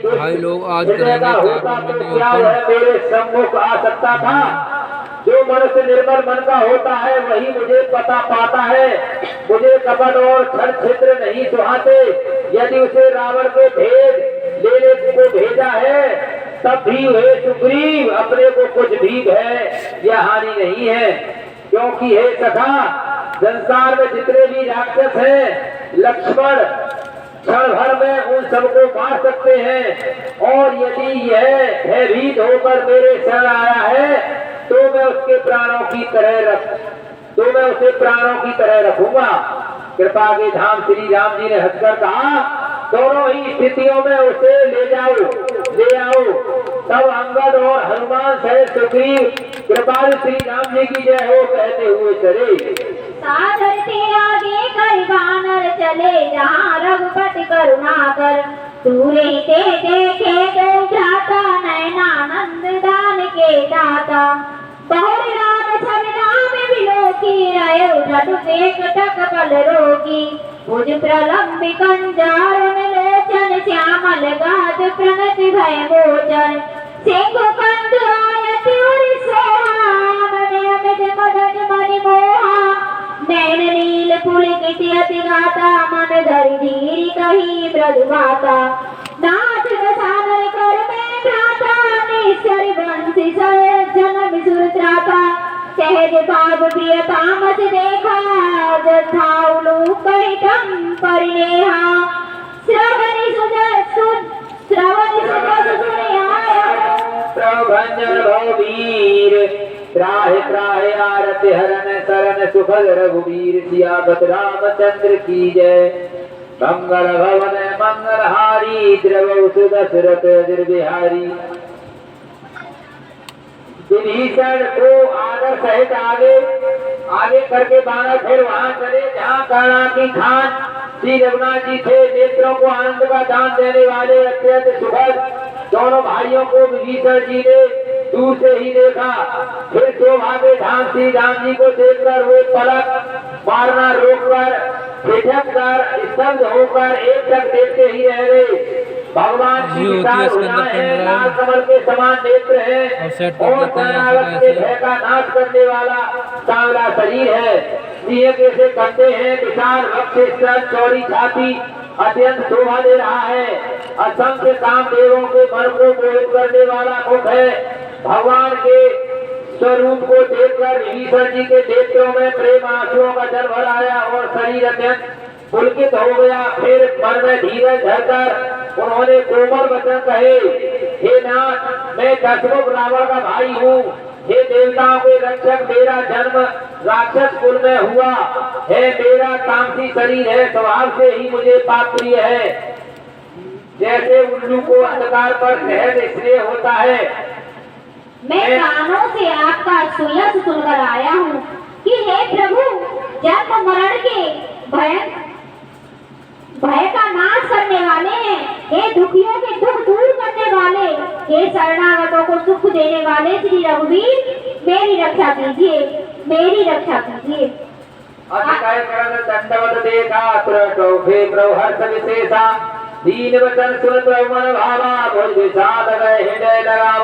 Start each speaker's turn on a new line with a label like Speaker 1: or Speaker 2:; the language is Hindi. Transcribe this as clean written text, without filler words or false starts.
Speaker 1: भाई लोग आज
Speaker 2: हृदय का होता तो क्या वह मेरे सम्मुख आ सकता था। जो मनुष्य निर्मल मन का होता है वही मुझे पता पाता है। मुझे कपट और छल छिद्र नहीं सुहाते। यदि उसे रावण के भेद लेने को भेजा है तब भी वे सुग्रीव अपने को कुछ भी भय या हानि नहीं है। क्योंकि हे सखा, संसार में जितने भी राक्षस हैं लक्ष्मण क्षण भर में उन सबको मार सकते हैं। और यदि यह भयभीत होकर मेरे शरण आया है तो मैं उसे प्राणों की तरह रखूंगा। कृपा के धाम श्री राम जी ने हंसकर कहा, दोनों ही स्थितियों में उसे ले आओ। तब अंगद और हनुमान सहित सुग्रीव कृपाल श्री राम जी की जय हो कहते हुए चले।
Speaker 3: सादर से आगे कई बानर चले, जहाँ रघुपति करुणा कर दूरे ते देखे तो जाता, नयनानंद दान के दाता। बहु राम सब नाम बिलोकी, रहे जट एक टक पल रोगी। भुज प्रलंबि कंजारुण लोचन, श्यामल गाद प्रणति भय मोचन। सिंह कंद आयति उरि सोहा, मने अमित मदन मणि मोहा। नैन नील पुलकित अति गाता, मन धरि धीरि कही मृदु गाता। नाथ सागर कर में भ्राता, निश्चर बंसी जन्म सुर त्राता। सहज भाव प्रिय तामस देखा, जथाउलू कहितम परिनेहा। श्रवण सुध सुनि आया,
Speaker 2: प्रभंजन भववीर। त्राहि त्राहि आरति हरन शरण, सुखद रघुवीर। सियापत रामचंद्र की जय। मंगल भवन मंगलहारी, द्रवौ सुदशरथ अजिर बिहारी। विभीषण को आदर सहित आगे करके बानर फिर वहां चले जहाँ कर्णा की खान श्री रघुनाथ जी थे। नेत्रों को आनंद का दान देने वाले अत्यंत सुखद दोनों भाइयों को विभीषण जी ने दूर से ही देखा। फिर शोभा के धाम श्री राम जी को देखकर वे पलक मारना रोककर ठिठक कर स्तब्ध होकर एक टक देखते ही रह गए। भगवान की विशाल भुजाएं हैं, लाल कमल के समान नेत्र हैं और शरणागत के भय का नाश करने वाला सांवला शरीर है। सिंह के से कंधे हैं, विशाल वक्ष, चौड़ी छाती, अत्यंत शोभा दे रहा है। असंख्य कामदेवों के मन को मोहित करने वाला मुख है। भगवान के स्वरूप को देखकर विभीषण जी के नेत्रों में प्रेम आंसुओं का जल भर आया और शरीर अत्यंत पुलकित हो गया। फिर मन में धीरज धरकर उन्होंने कोमल वचन कहे, हे नाथ, मैं दशमुख रावण का भाई हूँ। हे देवताओं के रक्षक, मेरा जन्म राक्षस कुल में हुआ है। मेरा तामसी शरीर है, स्वभाव से ही मुझे पाप प्रिय है। जैसे उल्लू को अंधकार पर सहज स्नेह होता है।
Speaker 3: मैं कानों से आपका सुयस सुनकर आया हूँ कि हे प्रभु, जन्म मरण के भय का नाश करने वाले हैं। हे दुखियों के दुख दूर करने वाले, हे शरणागतों को सुख देने वाले श्री रघुवीर, मेरी रक्षा कीजिए, मेरी रक्षा कीजिए।
Speaker 2: दंडवत देखा प्रभु हर्ष विशेषा, दीन वचन सुन मन भावा, भुज विषाद हृदय लगा।